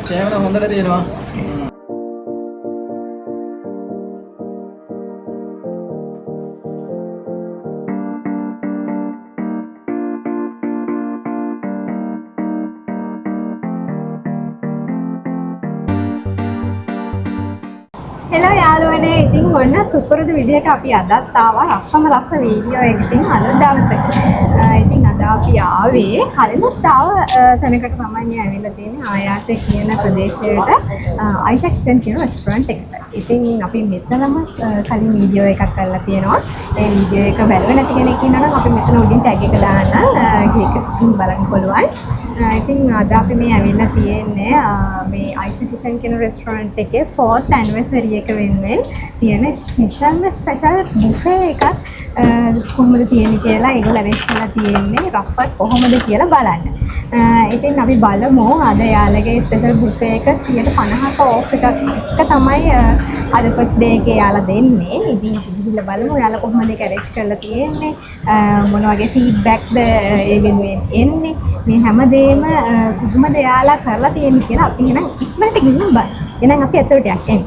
Camera හොඳට තියෙනවා. Hello යාළුවනේ. ඉතින් ඔන්න සුපුරුදු විදිහට අපි අදත් ආවා රසම රස වීඩියෝ එකකින් අද දවසේ. ඉතින් අද අපි ආවේ කලිනුත් ආව තැනකට තමයි මේ ඇවිල්ලා තියෙන්නේ ආයාසේ කියන ප්‍රදේශයට Aysha Kitchen කියන රෙස්ටුරන්ට් එකට. ඉතින් අපි මෙතනම කලින් වීඩියෝ එකක් කරලා තියෙනවා. ඒ වීඩියෝ එක බැලුවේ නැති කෙනෙක් ඉන්නවා නම් අපි මෙතන උඩින් ටැග් එක දාන්න ඒක බලන්න පුළුවන්. ඉතින් අද අපි මේ ඇවිල්ලා තියෙන්නේ මේ Aysha Kitchen කියන රෙස්ටුරන්ට් එකේ 4th anniversary එක වෙනුවෙන් තියෙන ස්පෙෂල් බුෆේ එකක් කොහොමද තියෙන්නේ කියලා ඒගොල්ලෝ arrange කරලා තියෙන්නේ රසවත් කොහොමද කියලා බලන්න. ඉතින් අපි බලමු අද යාළගේ ස්පෙෂල් බුෆේ එක 50% off එකක් තමයි අද first day එකේ යාළා දෙන්නේ. ඉතින් අපි ගිහිල්ලා බලමු යාළා කොහොමද ඒක arrange කරලා තියෙන්නේ, මොන වගේ feedbackද ඒ වෙනුවෙන් එන්නේ, මේ හැමදේම කොහොමද යාළා කරලා තියෙන්නේ කියලා අපි එහෙනම් ඉක්මනට ගිහින් බලමු. එහෙනම් අපි අතට යන්න.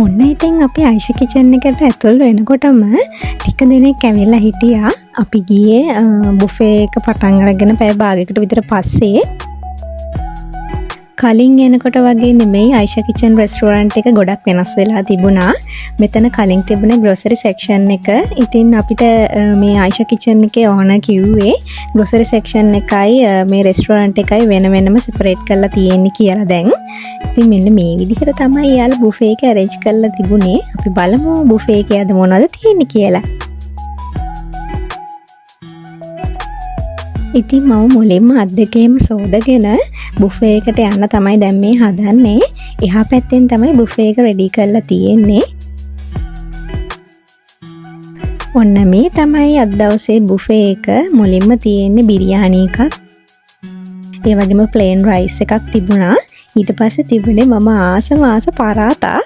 ඔන්න ඉතින් අපි Aysha Kitchen එකට ඇතුල් වෙනකොටම ටික දෙනෙක් ඇවිල්ලා හිටියා. අපි ගියේ බුෆේ එක පටන් අරගෙන පැය භාගයකට විතර පස්සේ. කලින් එනකොට වගේ නෙමෙයි Aysha Kitchen restaurant එක ගොඩක් වෙනස් වෙලා තිබුණා. මෙතන කලින් තිබුණේ grocery section එක. ඉතින් අපිට මේ Aysha Kitchen එකේ ඕනර් කිව්වේ grocery section එකයි මේ restaurant එකයි වෙන වෙනම separate කරලා තියෙන්නේ කියලා දැන්. ඉතින් මෙන්න මේ විදිහට තමයි යාළ buffet එක arrange කරලා තිබුණේ. අපි බලමු buffet එකේ අද මොනවද තියෙන්නේ කියලා. ඉතින් මම මුලින්ම අත් දෙකේම සෝදගෙන බුෆේ එකට යන්න තමයි දැන් මේ හදන්නේ. එහා පැත්තෙන් තමයි බුෆේ එක රෙඩි කරලා තියෙන්නේ. ඔන්න මේ තමයි අද දවසේ බුෆේ එක. මුලින්ම තියෙන්නේ බිරියානි එකක්. ඒ වගේම ප්ලේන් රයිස් එකක් තිබුණා. ඊට පස්සේ තිබුණේ මම ආස පරාතා.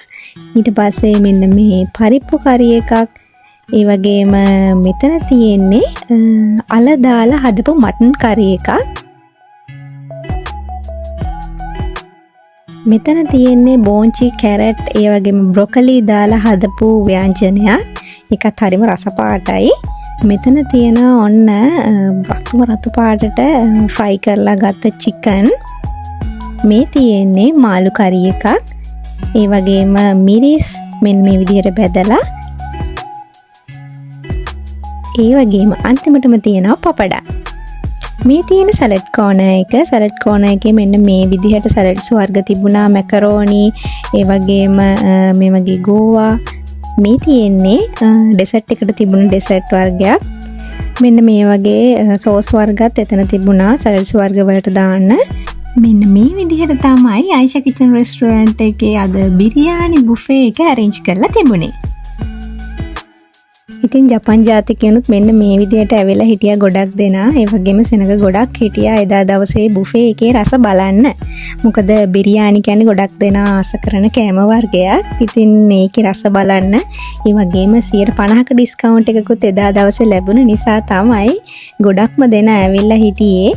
ඊට පස්සේ මෙන්න මේ පරිප්පු කරි එකක්. ඒ වගේම මෙතන තියෙන්නේ අල දාලා හදපු මටන් කරි එකක්. මෙතන තියෙන්නේ බෝන්චි කැරට් ඒ වගේම බ්‍රොකලි දාලා හදපු ව්‍යංජනයක්. ඒකත් හරිම රස පාටයි. මෙතන තියෙන ඔන්න රතු පාටට ෆ්‍රයි කරලා ගත්ත චිකන්. මේ තියෙන්නේ මාළු කරි එකක්. ඒ වගේම මිරිස් මෙන්න මේ විදිහට බෙදලා. ඒ වගේම අන්තිමටම තියෙනවා පපඩා. මේ තියෙන සැලඩ් කෝනර් එක. සැලඩ් කෝනර් එකේ මෙන්න මේ විදිහට සැලඩ්ස් වර්ග තිබුණා. මැකරෝනි, ඒ වගේම මේ වගේ ගෝවා. මේ තියෙන්නේ ඩෙසර්ට් එකට තිබුණ ඩෙසර්ට් වර්ගයක්. මෙන්න මේ වගේ සෝස් වර්ගත් එතන තිබුණා සැලඩ්ස් වර්ග වලට දාන්න. මෙන්න මේ විදිහට තමයි Aysha Kitchen restaurant එකේ අද බිරියානි බුෆේ එක arrange කරලා තිබුණේ. ඉතින් ජපන් ජාතිකයනුත් මෙන්න මේ විදිහට ඇවිල්ලා හිටියා ගොඩක් දෙනා. ඒ වගේම සෙනග ගොඩක් හිටියා එදා දවසේ බුෆේ එකේ රස බලන්න. මොකද බිරියානි කියන්නේ ගොඩක් දෙනා ආස කරන කෑම වර්ගයක්. ඉතින් මේකේ රස බලන්න. ඒ වගේම 50%ක ඩිස්කවුන්ට් එකකුත් එදා දවසේ ලැබුණ නිසා තමයි ගොඩක්ම දෙනා ඇවිල්ලා හිටියේ.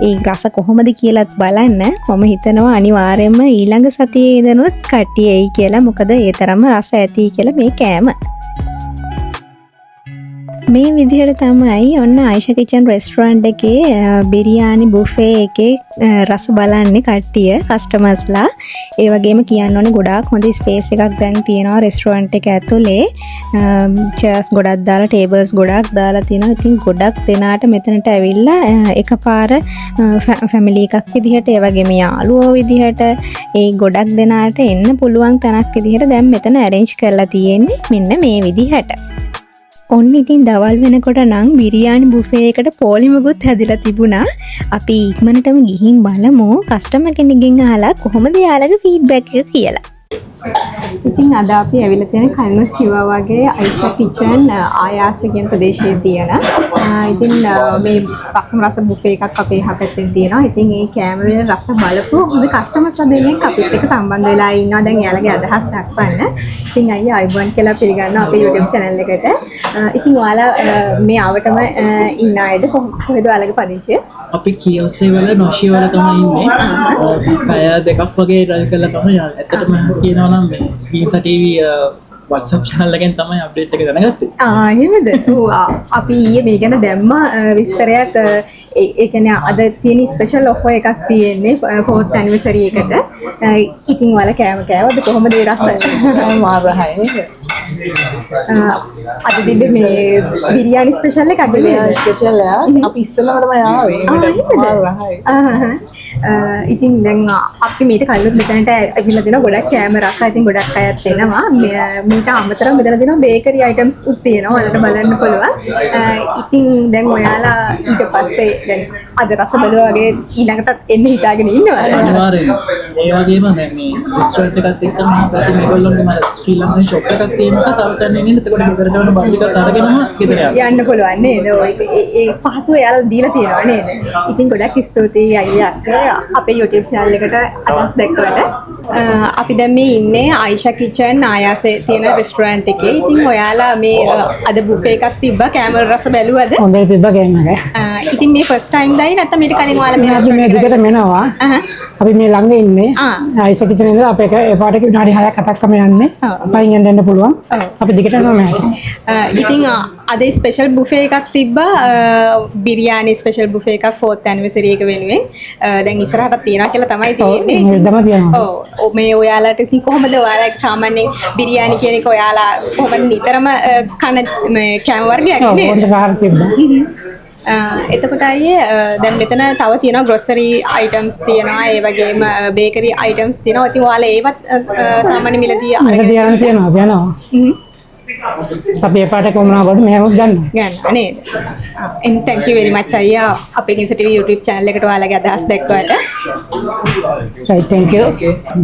ඒ රස කොහොමද කියලාත් බලන්න. මම හිතනවා අනිවාර්යයෙන්ම ඊළඟ සතියේ ඉඳනොත් කට්ටිය එයි කියලා. මොකද ඒ තරම්ම රස ඇති කියලා මේ කෑම. මේ විදිහට තමයි ඔන්න Aysha Kitchen restaurant එකේ බිරියානි බුෆේ එකේ රස බලන්නේ කට්ටිය කස්ටමර්ස්ලා. ඒ වගේම කියන්න ඕනේ ගොඩාක් හොඳ ස්පේස් එකක් දැන් තියෙනවා restaurant එක ඇතුලේ. chairs ගොඩක් දාලා tables ගොඩක් දාලා තියෙනවා. ඉතින් ගොඩක් දෙනාට මෙතනට ඇවිල්ලා එකපාර family එකක් විදිහට ඒ වගේම යාළුවෝ විදිහට ඒ ගොඩක් දෙනාට එන්න පුළුවන් තැනක් විදිහට දැන් මෙතන arrange කරලා තියෙන්නේ මෙන්න මේ විදිහට. ඔන්න ඉතින් දවල් වෙනකොට නම් බිරියානි බුෆේ එකට පොලිමකුත් හැදිලා තිබුණා. අපි ඉක්මනටම ගිහින් බලමු කස්ටමර් කෙනෙක්ගෙන් අහලා කොහොමද යාළගේ ෆීඩ්බැක් එක කියලා. ඉතින් අද අපි ඇවිල්ලා තියෙන කලිනුත් කිව්වා වගේ Aysha kitchen ආයාස කියන ප්‍රදේශයේ තියෙන. ඉතින් මේ රස බුෆේ එකක් අපේ හැපැත්තෙන් තියෙනවා. ඉතින් මේ කැමරේ රස බලපු හොඳ කස්ටමර්ස්ලා දෙන්නෙක් අපිත් එක්ක සම්බන්ධ වෙලා ඉන්නවා. දැන් එයාලගේ අදහස් දක්වන්න. ඉතින් අයියා අයිබෝන් කියලා පිළිගන්නවා අපේ YouTube channel එකට. ඉතින් ඔයාලා මේ ආවටම ඉන්න අයද කොහෙද ඔයාලගේ පදිංචිය? අපි කියෝසේ වල නොෂි වල තමයි ඉන්නේ. අය දෙකක් වගේ ඩ්‍රයිව් කරලා තමයි ආවේ. ඇත්තටම කියනවා නම් මේ Ginza TV WhatsApp channel එකෙන් තමයි අප්ඩේට් එක දැනගත්තේ. එහෙමද? අපි ඊයේ මේ ගැන දැම්ම විස්තරයක් ඒ කියන්නේ අද තියෙන ස්පෙෂල් ඔෆර් එකක් තියෙන්නේ 4th anniversary එකට. ඉතින් ඔයාලා කෑවද කොහොමද ඒ රස? මාරහයි නේද? අද තිබ්බේ මේ බිරියානි ස්පෙෂල් එකක් නෙවෙයි ස්පෙෂල් එක. අපි ඉස්සෙල්ලාම තමයි ආවේ. ඉතින් දැන් අපි මීට කලින් මෙතනට ඇවිල්ලා දෙනවා ගොඩක් කෑම රස. ඉතින් ගොඩක් අයත් එනවා. මීට අමතරව මෙතන දෙනවා බේකරි අයිටම්ස් උත් තියෙනවා. ඔයාලට බලන්න පුළුවන්. ඉතින් දැන් ඔයාලා ඊට පස්සේ දැන් අද රස බලුවා වගේ ඊළඟටත් එන්න හිතාගෙන ඉන්නවා. අනිවාර්යයෙන්. ඒ වගේම දැන් මේ රෙස්ටොරන්ට් එකත් එක්කම අපිට මේගොල්ලෝගේ මම ශ්‍රී ලංකන් ෂොප් එකක් තියෙන නිසා තව කන්නේ නේද? එතකොට ගෙදර ගමන බල්ලිකට අරගෙනම ගෙදර යන්න පුළුවන් නේද? ඒ පහසුව එයාලා දීලා තියෙනවා නේද? ඉතින් ගොඩක් ස්තුතියි අයියා අපේ YouTube channel එකට අදහස් දැක්වට. අපි දැන් මේ ඉන්නේ Aysha kitchen ආයාසේ තියෙන රෙස්ටොරන්ට් එකේ. ඉතින් ඔයාලා මේ අද බුෆේ එකක් තිබ්බා. කැමරා රස බැලුවද? හොඳට තිබ්බා කෑම එක. ඉතින් මේ ෆස්ට් ටයිම් දයි නැත්නම් මීට කලින් ඔයාලා මේ මේ දිගට මෙනවා. අපි මේ ළඟ ඉන්නේ. Aysha kitchen එකේ අපේ එපාටක විනාඩි 6ක් 7ක් තමයි යන්නේ. පයින් යන්න පුළුවන්. අපි දිගට යනවා මෑට. ඉතින් අද ස්පෙෂල් බුෆේ එකක් තිබ්බා. බිරියානි ස්පෙෂල් බුෆේ එකක් 4th anniversary එක වෙනුවෙන්. දැන් ඉස්සරහට තියනවා කියලා තමයි තියෙන්නේ. ඔව් මේ ඔයාලට ඉතින් කොහොමද ඔයාලා සාමාන්‍යයෙන් බිරියානි කියන එක ඔයාලා කොහොමද නිතරම කන මේ කෑම වර්ගයක් නේද? එතකොට අයියේ දැන් මෙතන තව තියෙනවා grocery items තියෙනවා ඒ වගේම bakery items තියෙනවා. ඉතින් ඔයාලා ඒවත් සාමාන්‍ය මිලදී අරගෙන තියෙනවා අපි යනවා. අපි එපාට කොමුණා කොට මෙහෙම ගන්න නේද? and thank you very much අයියා අපේ Ginza TV YouTube channel එකට ඔයාලගේ අදහස් දැක්වට. right thank you.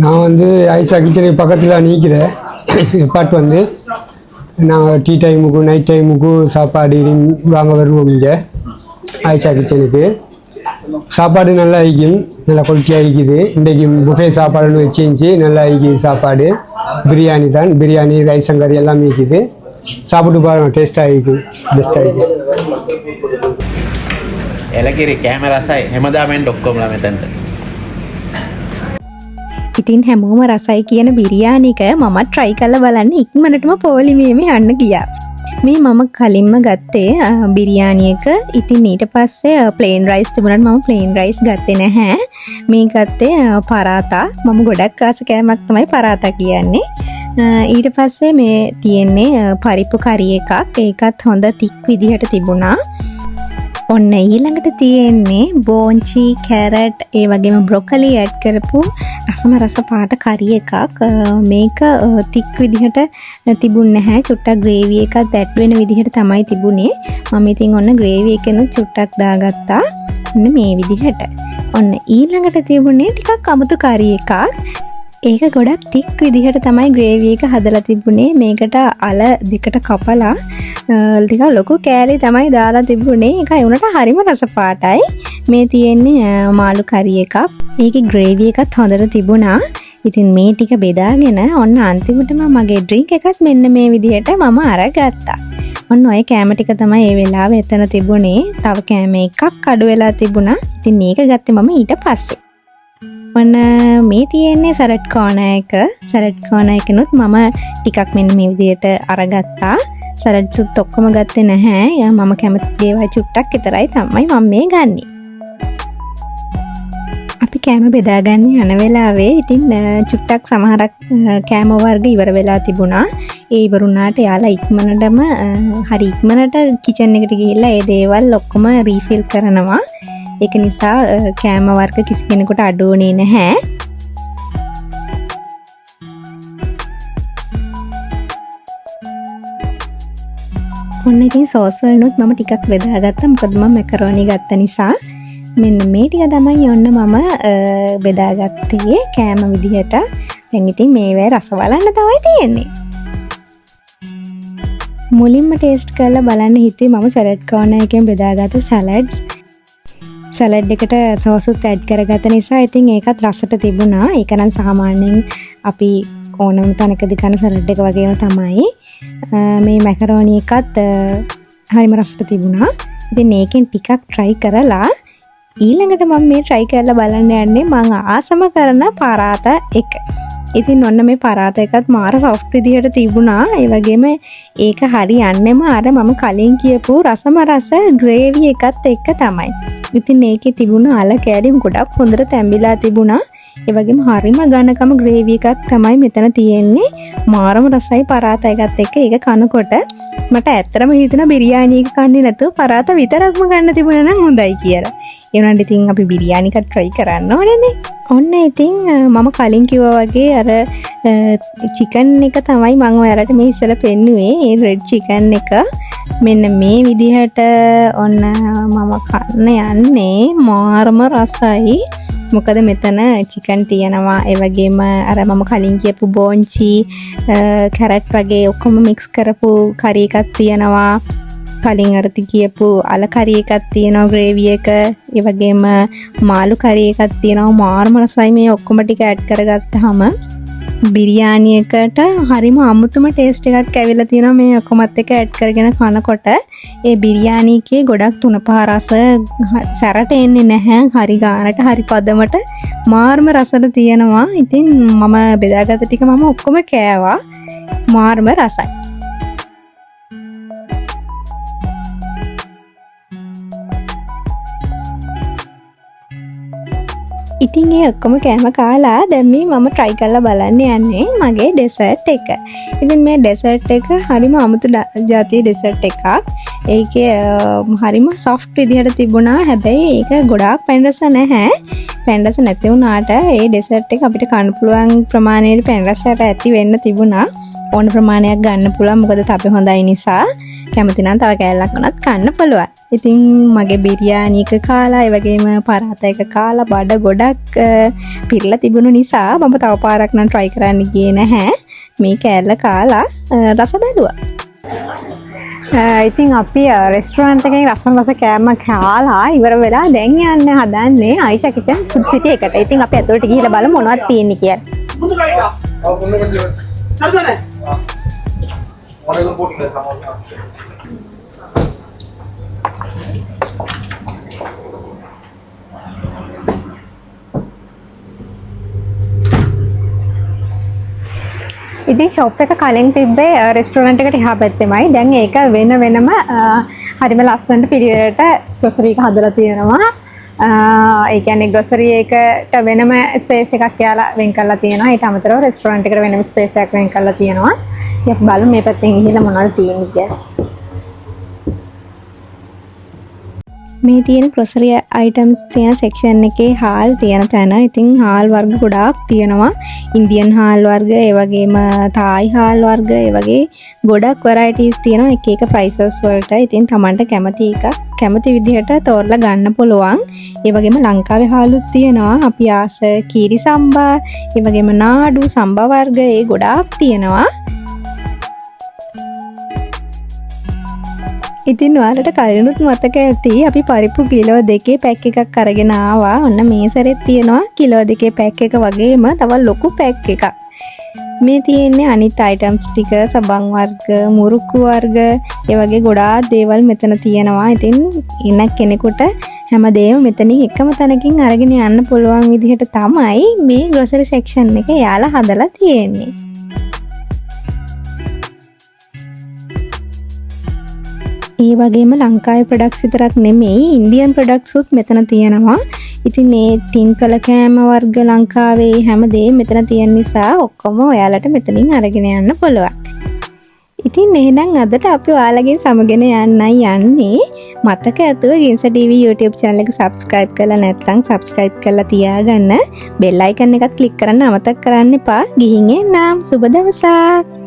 நான் வந்து Aysha kitchen பக்கத்துல நிக்கிறேன். பாட் வந்து நான் டீ டைமுக்கு நைட் டைமுக்கு சாப்பாடு வாங்க வருவோம் இங்கே Aysha கிச்சனுக்கு. சாப்பாடு நல்லா இருக்கும், நல்லா குவாலிட்டியாக இருக்குது. இன்றைக்கு புஃபே சாப்பாடுன்னு வச்சு நல்லா இருக்குது சாப்பாடு. பிரியாணி தான், பிரியாணி ரைஸ் கறி எல்லாமே இருக்குது. சாப்பிட்டு பாருங்க, டேஸ்ட்டாக இருக்குது, பெஸ்ட்டாக இருக்குது. එලකිරි කෑමරසයි හැමදාමෙන් ඩොක්කොම්ලා මෙතැන්ට. ඉතින් හැමෝම රසයි කියන බිරියානික මම try කරලා බලන්න ඉක්මනටම පොලිමේම යන්න ගියා. මේ මම කලින්ම ගත්තේ බිරියානි එක. ඉතින් ඊට පස්සේ ප්ලේන් රයිස් තිබුණාට මම ප්ලේන් රයිස් ගත්තේ නැහැ. මේ ගත්තේ පරාතා. මම ගොඩක් ආස කෑමක් තමයි පරාතා කියන්නේ. ඊට පස්සේ මේ තියෙන්නේ පරිප්පු කරි එකක්. ඒකත් හොඳ තික් විදිහට තිබුණා. ඔන්න ඊළඟට තියෙන්නේ බෝන්චි, කැරට්, ඒ වගේම බ්‍රොකලි ඇඩ් කරපු රස පාට කරි එකක්. මේක තික් විදිහට තිබුණ නැහැ. චුට්ටක් ග්‍රේවි එකක් ඇඩ් වෙන විදිහට තමයි තිබුණේ. මම ඉතින් ඔන්න ග්‍රේවි එකෙනුත් චුට්ටක් දාගත්තා. ඔන්න මේ විදිහට. ඔන්න ඊළඟට තිබුණේ ටිකක් අමුතු කරි එකක්. ඒක ගොඩක් තික් විදිහට තමයි ග්‍රේවි එක හදලා තිබුණේ. මේකට අල දෙකට කපලා ටිකක් ලොකු කෑලි තමයි දාලා තිබුණේ. ඒකයි උනට හරිම රස පාටයි. මේ තියෙන්නේ මාළු කරි එකක්. ඒකේ ග්‍රේවි එකත් හොඳට තිබුණා. ඉතින් මේ ටික බෙදාගෙන ඔන්න අන්තිමටම මගේ ඩ්‍රින්ක් එකත් මෙන්න මේ විදිහට මම අරගත්තා. ඔන්න ඔය කෑම ටික තමයි ඒ වෙලාවේ එතන තිබුණේ. තව කෑම එකක් අඩු වෙලා තිබුණා. ඉතින් මේක ගත්තේ මම ඊට පස්සේ. ඔන්න මේ තියෙන්නේ සරට් කෝන එක. සරට් කෝන එකනොත් මම ටිකක් මෙන්න මේ විදිහට අරගත්තා. සරට් සුත් ඔක්කොම ගත්තේ නැහැ. මම කැමති දේවල් චුට්ටක් විතරයි තමයි මම මේ ගන්නෙ. අපි කෑම බෙදාගන්න යන වෙලාවේ ඉතින් චුට්ටක් සමහරක් කෑම වර්ග ඉවර වෙලා තිබුණා. ඒ ඉවරුණාට යාලා ඉක්මනටම හරි ඉක්මනට කිචන් එකට ගිහිල්ලා ඒ දේවල් ඔක්කොම රීෆිල් කරනවා. ඒක නිසා කෑම වර්ග කිසි කෙනෙකුට අඩු වුණේ නැහැ. ඔන්න ඉතින් සෝස් වලුත් මම ටිකක් බෙදාගත්තා. මොකද මම මැකරෝනි ගත්ත නිසා. මෙන්න මේ ටික තමයි ඔන්න මම බෙදාගත්තේ කෑම විදිහට. දැන් ඉතින් මේවැ රස බලන්න තමයි තියෙන්නේ. මුලින්ම ටේස්ට් කරලා බලන්න හිතුවේ මම සලාඩ් කෝර්නර් එකෙන් බෙදාගත්ත සලාඩ්ස්. සලාඩ් එකට සෝසුත් ඇඩ් කරගත්ත නිසා ඉතින් ඒකත් රසට තිබුණා. ඒක නම් සාමාන්‍යයෙන් අපි ඕනම තැනකදී කන සලාඩ් එක වගේම තමයි. මේ මැකරෝනි එකත් හරිම රසට තිබුණා. ඉතින් මේකෙන් ටිකක් try කරලා ඊළඟට මම මේ try කරලා බලන්න යන්නේ මම ආසම කරන පරාත එක. ඉතින් ඔන්න මේ පරාත එකත් මාර soft විදිහට තිබුණා. ඒ වගේම ඒක හරියන්නේම අර මම කලින් කියපු රසම රස gravy එකත් එක්ක තමයි. ඉතින් ඒකේ තිබුණ අල කෑලි ගොඩක් හොඳට තැඹිලා තිබුණා. ඒ වගේම හරිම ඝනකම gravy එකක් තමයි මෙතන තියෙන්නේ. මාරම රසයි පරාත එකත් එක්ක ඒක කනකොට මට ඇත්තටම හිතුණා බිරියානි එක කන්නේ නැතුව පරාත විතරක්ම ගන්න තිබුණා නම් හොඳයි කියලා. ඒ වුණාට ඉතින් අපි බිරියානි එකක් try කරන්න ඕනේනේ. ඔන්න ඉතින් මම කලින් කිව්වා වගේ අර chicken එක තමයි මම ඔයාලට මේ ඉස්සෙල්ලා පෙන්නුවේ. ඒ red chicken එක මෙන්න මේ විදිහට ඔන්න මම කන්න යන්නේ. මාරම රසයි. මොකද මෙතන chicken තියෙනවා. ඒ වගේම අර මම කලින් කියපු බෝන්චි කැරට් වගේ ඔක්කොම mix කරපු curry එකක් තියෙනවා. කලින් අරති කියපු අල curry එකක් තියෙනවා gravy එක. ඒ වගේම මාළු curry එකක් තියෙනවා. මාරම රසයි මේ ඔක්කොම ටික ඇඩ් කරගත්තාම බිරියානි එකට හරිම අමුතුම ටේස්ට් එකක් ඇවිල්ලා තියෙනවා මේ ඔක්කොමත් එක ඇඩ් කරගෙන කනකොට. ඒ බිරියානි එකේ ගොඩක් තුන පහ රස සැරට එන්නේ නැහැ. හරි ගානට හරි පදමට මාරම රසට තියෙනවා. ඉතින් මම බෙදාගත්ත ටික මම ඔක්කොම කෑවා. මාරම රසයි. ඉතින් ඒ ඔක්කොම කෑම කාලා දැන් මේ මම try කරලා බලන්න යන්නේ මගේ dessert එක. ඉතින් මේ dessert එක හරිම අමුතු ජාතියේ dessert එකක්. ඒකේ හරිම soft විදිහට තිබුණා. හැබැයි ඒක ගොඩාක් පැන් රස නැහැ. පැන් රස නැති වුණාට ඒ dessert එක අපිට කන්න පුළුවන් ප්‍රමාණයට පැන් රසයට ඇති වෙන්න තිබුණා. ඕන ප්‍රමාණයක් ගන්න පුළුවන්. මොකද තපේ හොඳයි නිසා. කැමති නම් තව කෑල්ලක් වුණත් කන්න පුළුවන්. ඉතින් මගේ බිරියානි එක කාලා ඒ වගේම පරාත එක කාලා බඩ ගොඩක් පිරලා තිබුණු නිසා මම තව පාරක් නම් try කරන්න ගියේ නැහැ. මේ කෑල්ල කාලා රස බැලුවා. ඉතින් අපි රෙස්ටුරන්ට් එකේ රස කෑම කාලා ඉවර වෙලා දැන් යන්න හදන්නේ Aysha kitchen food city එකට. ඉතින් අපි ඇතුළට ගිහිල්ලා බලමු මොනවද තියෙන්නේ කියලා. ඉතින් ෂොප් එක කලින් තිබ්බේ රෙස්ටුරන්ට් එකට එහා පැත්තෙමයි. දැන් ඒක වෙන වෙනම හරිම ලස්සනට පිළිවෙලට ග්‍රොසරි එක හදලා තියෙනවා. ඒ කියන්නේ ග්‍රොසරි එකට වෙනම ස්පේස් එකක් යාලා වෙන් කරලා තියෙනවා. ඊට අමතරව රෙස්ටුරන්ට් එකට වෙනම ස්පේස් එකක් වෙන් කරලා තියෙනවා. ඉතින් අපි බලමු මේ පැත්තෙන් ගිහිල්ලා මොනවද තියෙන්නේ කියලා. මේ තියෙන grocery items තියෙන section එකේ හාල් තියෙන තැන. ඉතින් හාල් වර්ග ගොඩාක් තියෙනවා. Indian හාල් වර්ග, ඒ වගේම Thai හාල් වර්ග, ඒ වගේ ගොඩක් varieties තියෙනවා එක එක prices වලට. ඉතින් Tamanට කැමති එකක් කැමති විදිහට තෝරලා ගන්න පුළුවන්. ඒ වගේම ලංකාවේ හාලුත් තියෙනවා. අපි ආස කීරි සම්බා, ඒ වගේම නාඩු සම්බා වර්ග ඒ ගොඩාක් තියෙනවා. ඉතින් ඔයාලට කලිනුත් මතක ඇති අපි පරිප්පු කිලෝ 2 පැක් එකක් අරගෙන ආවා. ඔන්න මේ සැරේත් තියෙනවා කිලෝ 2 පැක් එක වගේම තව ලොකු පැක් එකක්. මේ තියෙන්නේ අනිත් items ටික සබන් වර්ග, මුරුක්කු වර්ග, ඒ වගේ ගොඩාක් දේවල් මෙතන තියෙනවා. ඉතින් ඉන්න කෙනෙකුට හැමදේම මෙතනින් එකම තැනකින් අරගෙන යන්න පුළුවන් විදිහට තමයි මේ grocery section එක යාලා හදලා තියෙන්නේ. ඒ වගේම ලංකාවේ ප්‍රොඩක්ට්ස් විතරක් නෙමෙයි ඉන්දියන් ප්‍රොඩක්ට්ස් උත් මෙතන තියෙනවා. ඉතින් මේ ටින් කළ කෑම වර්ග ලංකාවේ හැමදේම මෙතන තියෙන නිසා ඔක්කොම ඔයාලට මෙතනින් අරගෙන යන්න පුළුවන්. ඉතින් එහෙනම් අදට අපි ඔයාලගෙන් සමගෙන යන්නයි යන්නේ. මතක ඇතුව Ginza TV YouTube channel එක subscribe කරලා නැත්නම් subscribe කරලා තියාගන්න. bell icon එකත් click කරන්න අමතක කරන්න එපා. ගිහින් එන්නම්. සුබ දවසක්.